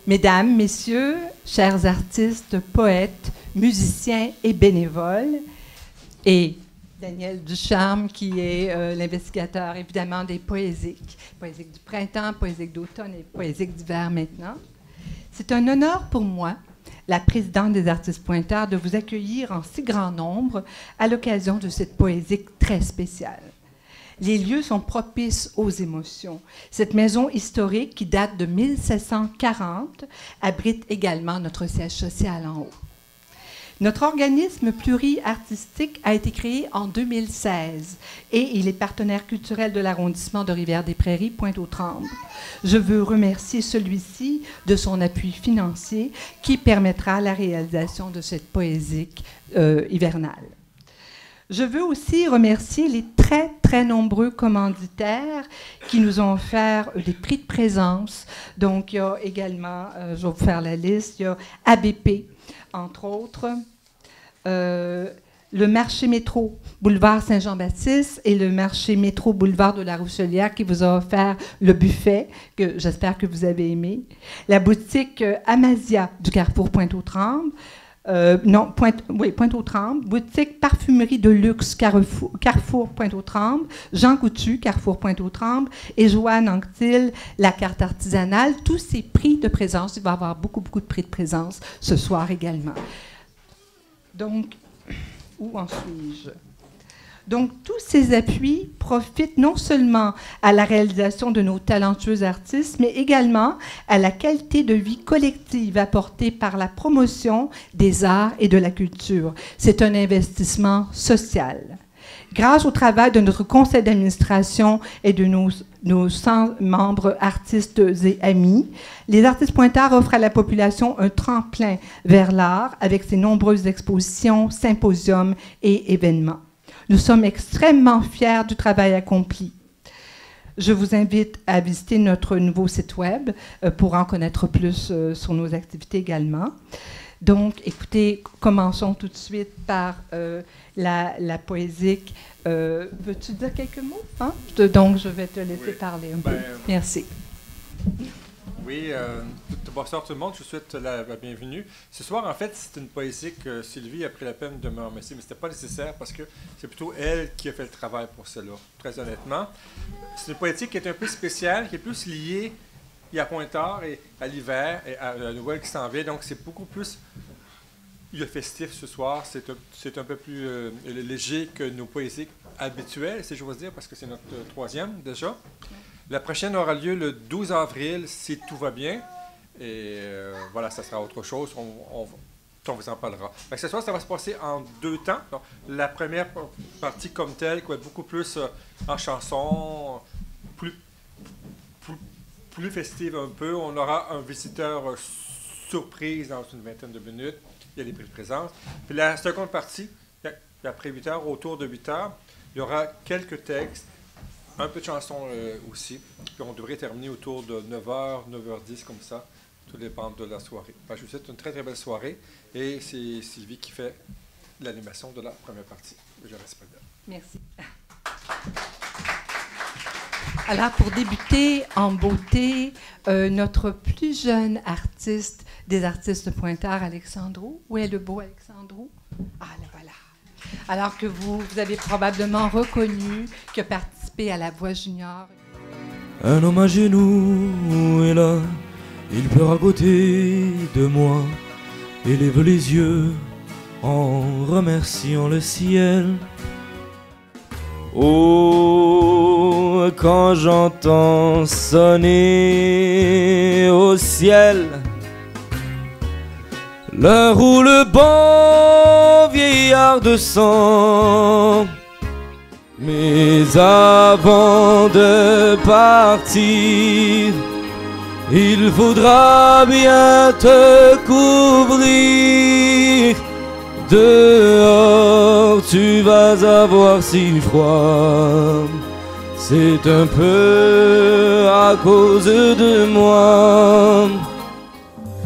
Mesdames, Messieurs, chers artistes, poètes, musiciens et bénévoles, et Daniel Ducharme, qui est l'investigateur, évidemment, des poésiques. Poésiques du printemps, poésiques d'automne et poésiques d'hiver maintenant. C'est un honneur pour moi, la présidente des Artistes Pointeurs, de vous accueillir en si grand nombre à l'occasion de cette poésique très spéciale. Les lieux sont propices aux émotions. Cette maison historique, qui date de 1740, abrite également notre siège social en haut. Notre organisme pluriartistique a été créé en 2016 et il est partenaire culturel de l'arrondissement de Rivière-des-Prairies, Pointe-aux-Trembles. Je veux remercier celui-ci de son appui financier qui permettra la réalisation de cette poésique hivernale. Je veux aussi remercier les très, très nombreux commanditaires qui nous ont offert des prix de présence. Donc, il y a également, je vais vous faire la liste, il y a ABP, entre autres, le marché métro boulevard Saint-Jean-Baptiste et le marché métro boulevard de la Rousselière qui vous a offert le buffet, que j'espère que vous avez aimé, la boutique Amasia du Carrefour Pointe-aux-Trembles, Pointe-aux-Trembles, boutique Parfumerie de luxe Carrefour Pointe-aux-Trembles, Jean Coutu, Carrefour Pointe-aux-Trembles, et Joanne Anctil, la carte artisanale. Tous ces prix de présence, il va y avoir beaucoup, beaucoup de prix de présence ce soir également. Donc, où en suis-je? Donc, tous ces appuis profitent non seulement à la réalisation de nos talentueux artistes, mais également à la qualité de vie collective apportée par la promotion des arts et de la culture. C'est un investissement social. Grâce au travail de notre conseil d'administration et de nos 100 membres artistes et amis, les Artistes Pointeurs offrent à la population un tremplin vers l'art avec ses nombreuses expositions, symposiums et événements. Nous sommes extrêmement fiers du travail accompli. Je vous invite à visiter notre nouveau site web pour en connaître plus sur nos activités également. Donc, écoutez, commençons tout de suite par la poésique. Veux-tu dire quelques mots? Hein? Donc, je vais te laisser parler un peu. Merci. Oui, bonsoir tout le monde, je vous souhaite la bienvenue. Ce soir, en fait, c'est une poésie que Sylvie a pris la peine de me remercier, mais ce n'était pas nécessaire parce que c'est plutôt elle qui a fait le travail pour cela, très honnêtement. C'est une poésie qui est un peu spéciale, qui est plus liée à Pointe-Tard et à l'hiver et à la Noël qui s'en vient, donc c'est beaucoup plus le festif ce soir. C'est un peu plus léger que nos poésies habituelles, si j'ose dire, parce que c'est notre troisième déjà. La prochaine aura lieu le 12 avril, si tout va bien. Et voilà, ça sera autre chose. On vous en parlera. Donc, ce soir, ça va se passer en deux temps. Donc, la première partie comme telle, qui va être beaucoup plus en chanson, plus festive un peu. On aura un visiteur surprise dans une vingtaine de minutes. Il y a des prix de présence. Puis la seconde partie, après 8 heures, autour de 8 heures, il y aura quelques textes. Un peu de chansons aussi. Puis on devrait terminer autour de 9h, 9h10, comme ça. Tout dépend de la soirée. Enfin, je vous souhaite une très, très belle soirée. Et c'est Sylvie qui fait l'animation de la première partie. Je reste pas là. Merci. Alors, pour débuter en beauté, notre plus jeune artiste des Artistes Pointeurs, Alexandrou. Où est le beau Alexandrou? Ah, là, voilà. Alors que vous avez probablement reconnu qu'il a participé à La Voix Junior. Un homme à genoux est là, il pleure à côté de moi, et lève les yeux en remerciant le ciel. Oh, quand j'entends sonner au ciel l'heure où le bon vieillard descend. Mais avant de partir, il faudra bien te couvrir. Dehors, tu vas avoir si froid. C'est un peu à cause de moi.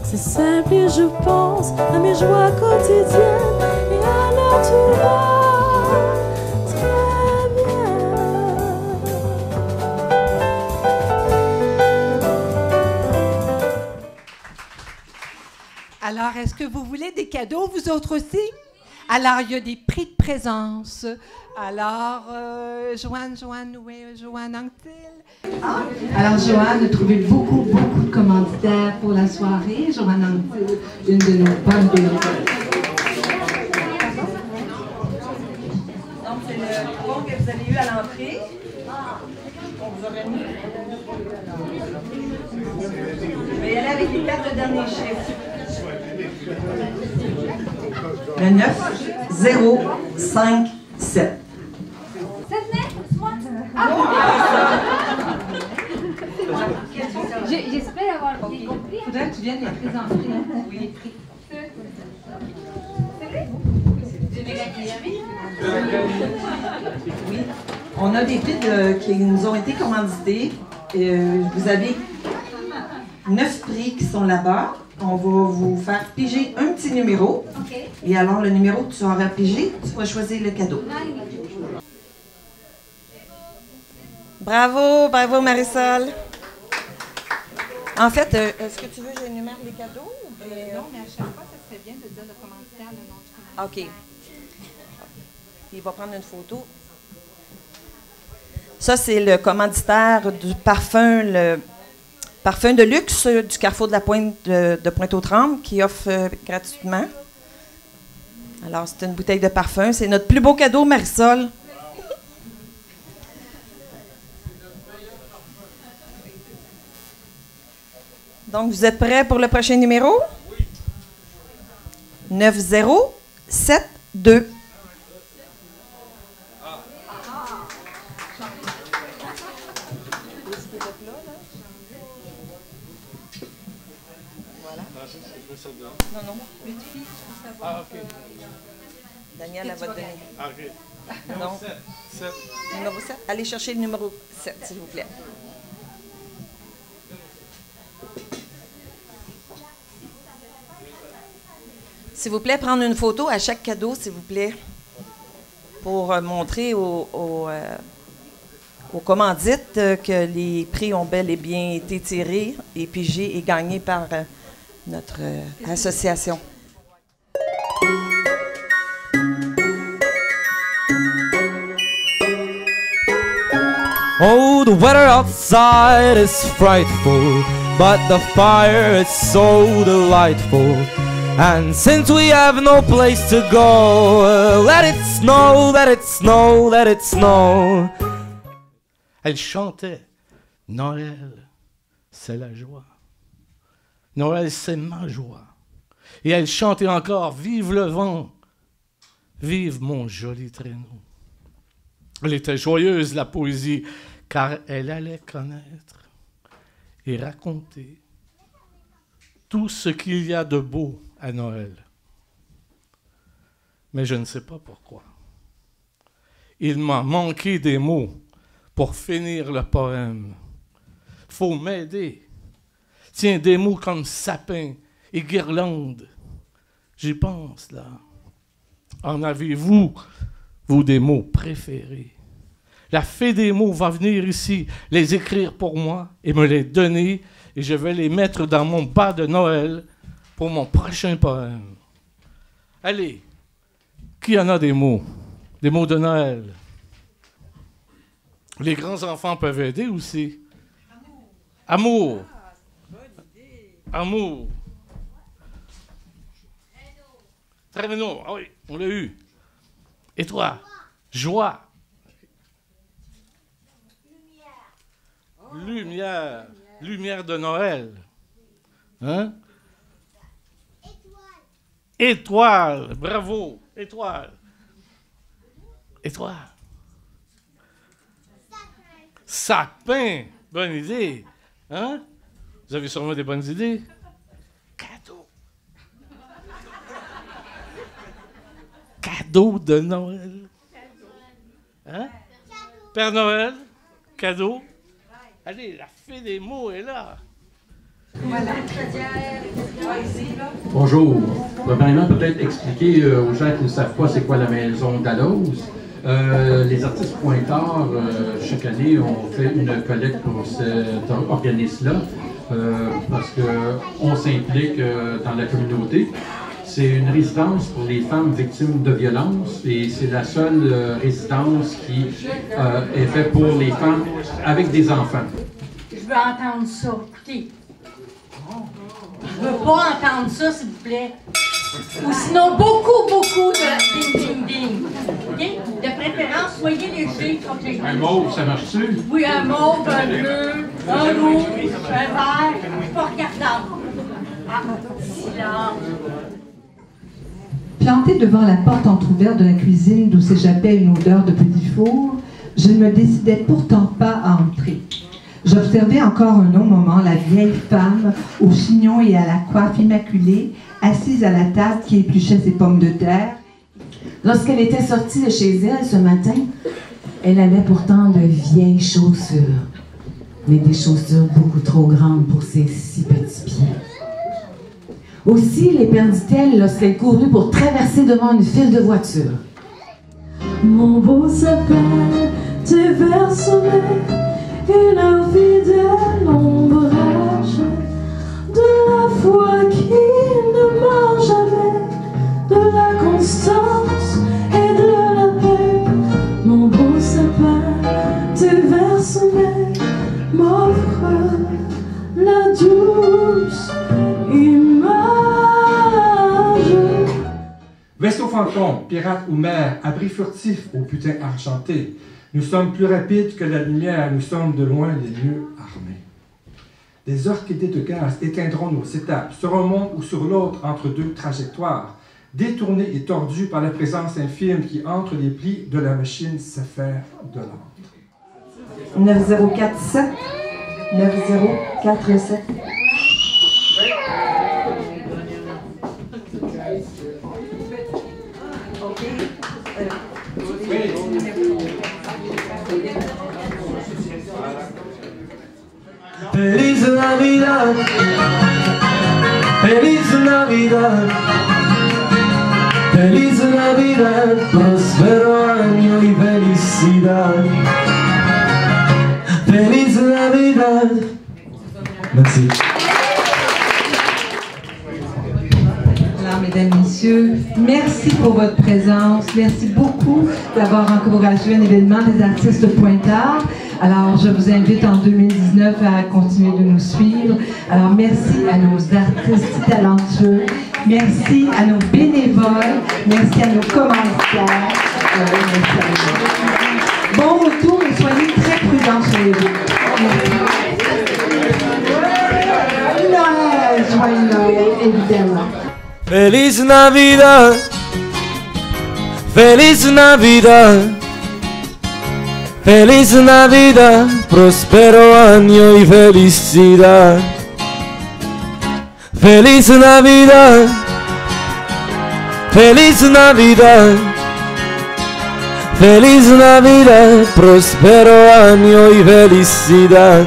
C'est simple et je pense à mes joies quotidiennes et alors tout va très bien. Alors, est-ce que vous voulez des cadeaux, vous autres aussi? Alors, il y a des prix de présence. Alors, Joanne Anctil. Alors, Joanne a trouvé beaucoup de commanditaires pour la soirée. Joanne Anctil, une de nos bonnes bénévoles. Donc, c'est le coupon que vous avez eu à l'entrée. On vous aurait mis. Je vais y aller avec les 4 derniers chiffres. Le 9, 0, 5, 7. J'espère avoir compris. Il faudrait que tu viennes les présenter. Oui. Oui. On a des prix qui nous ont été commandités. Vous avez 9 prix qui sont là-bas. On va vous faire piger un petit numéro. Okay. Et alors, le numéro que tu auras pigé, tu vas choisir le cadeau. Bravo, bravo Marisol. En fait, est-ce que tu veux que j'énumère les cadeaux? Non, mais à chaque fois, ça serait bien de dire le commanditaire, le nom du commanditaire. OK. Il va prendre une photo. Ça, c'est le commanditaire du parfum, le parfum de luxe du Carrefour de la Pointe de Pointe-aux-Trembles qui offre gratuitement. Alors, c'est une bouteille de parfum. C'est notre plus beau cadeau, Marisol. Donc, vous êtes prêts pour le prochain numéro? Oui. 9072. Voilà. Non, non. Ah, OK. Daniel, elle va te donner. Ah, OK. Numéro 7. Numéro 7. Allez chercher le numéro 7, s'il vous plaît. S'il vous plaît, prendre une photo à chaque cadeau, s'il vous plaît, pour montrer aux commandites que les prix ont bel et bien été tirés et pigés et gagnés par notre association. Oh, the weather outside is frightful, but the fire is so delightful. And since we have no place to go, let it snow, let it snow, let it snow. Elle chantait, Noël, c'est la joie. Noël, c'est ma joie. Et elle chantait encore, vive le vent, vive mon joli traîneau. Elle était joyeuse, la poésie, car elle allait connaître et raconter tout ce qu'il y a de beau à Noël. Mais je ne sais pas pourquoi. Il m'a manqué des mots pour finir le poème. Faut m'aider. Tiens, des mots comme sapin et guirlande. J'y pense, là. En avez-vous, vous, des mots préférés? La fée des mots va venir ici, les écrire pour moi et me les donner, et je vais les mettre dans mon bas de Noël pour mon prochain poème. Allez, qui en a des mots? Des mots de Noël. Les grands-enfants peuvent aider aussi. Amour. Amour. Traîneau. Ah oui, on l'a eu. Et toi? Joie. Lumière. Lumière de Noël. Hein? Étoile. Bravo. Étoile. Étoile. Sapin. Bonne idée. Hein? Vous avez sûrement des bonnes idées? Cadeau. Cadeau de Noël. Hein? Père Noël. Cadeau. Allez, la fée des mots est là. Voilà. Bonjour. Premièrement, peut-être expliquer aux gens qui ne savent pas c'est quoi la maison Dalloz. Les artistes pointards, chaque année, on fait une collecte pour cet organisme-là. parce qu'on s'implique dans la communauté. C'est une résidence pour les femmes victimes de violences et c'est la seule résidence qui est faite pour les femmes avec des enfants. Je veux entendre ça. Écoutez. Je veux pas entendre ça, s'il vous plaît. Ou sinon, beaucoup de ding-ding-ding. Okay? De préférence, soyez légers. Okay. Un mauve, ça marche-tu? Oui, un mauve, un bleu, un rouge, un vert. Je suis pas regardante. Ah, silence. Plantée devant la porte entrouverte de la cuisine d'où s'échappait une odeur de petit four, je ne me décidais pourtant pas à entrer. J'observais encore un long moment la vieille femme au chignon et à la coiffe immaculée, assise à la table qui épluchait ses pommes de terre. Lorsqu'elle était sortie de chez elle ce matin, elle avait pourtant de vieilles chaussures, mais des chaussures beaucoup trop grandes pour ses si petits pieds. Aussi les perdit-elle lorsqu'elle courut pour traverser devant une file de voitures. Mon beau sapin, tes vers sommeils et leur fidèle ombrage, de la foi qui ne meurt jamais, de la constance et de la paix. Mon beau sapin, tes vers sommeils m'offrent la douce image. Vaisseau fantôme, pirate ou mer, abri furtif au butin argenté. Nous sommes plus rapides que la lumière, nous sommes de loin les mieux armés. Des orchidées de gaz éteindront nos étapes, sur un monde ou sur l'autre entre deux trajectoires, détournées et tordues par la présence infime qui entre les plis de la machine s'affaire de l'antre. 9047. 9047. Feliz Navidad, Feliz Navidad, Feliz Navidad, próspero año y felicidad. Feliz Navidad. Merci. Alors, mesdames, messieurs, merci pour votre présence. Merci beaucoup d'avoir encouragé un événement des artistes de Pointe-Tard. Alors, je vous invite en 2019 à continuer de nous suivre. Alors, merci à nos artistes talentueux. Merci à nos bénévoles. Merci à nos commanditaires. Bon retour et soyez très prudents sur les routes. Noël, joyeux Noël, évidemment. Feliz Navidad, Feliz Navidad, Feliz Navidad, próspero año y felicidad. Feliz Navidad, Feliz Navidad, Feliz Navidad, próspero año y felicidad.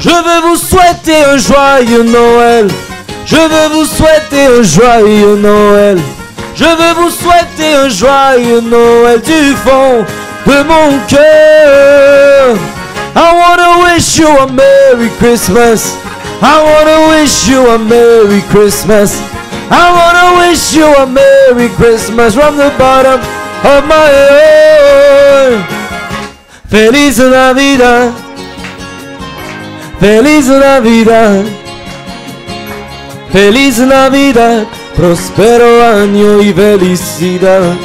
Je veux vous souhaiter un joyeux Noël. Je veux vous souhaiter un joyeux Noël. Je veux vous souhaiter un joyeux Noël du fond de mon cœur. I wanna wish you a Merry Christmas. I wanna wish you a Merry Christmas. I wanna wish you a Merry Christmas from the bottom of my heart. Feliz Navidad. Feliz Navidad. Feliz Navidad, próspero año y felicidad.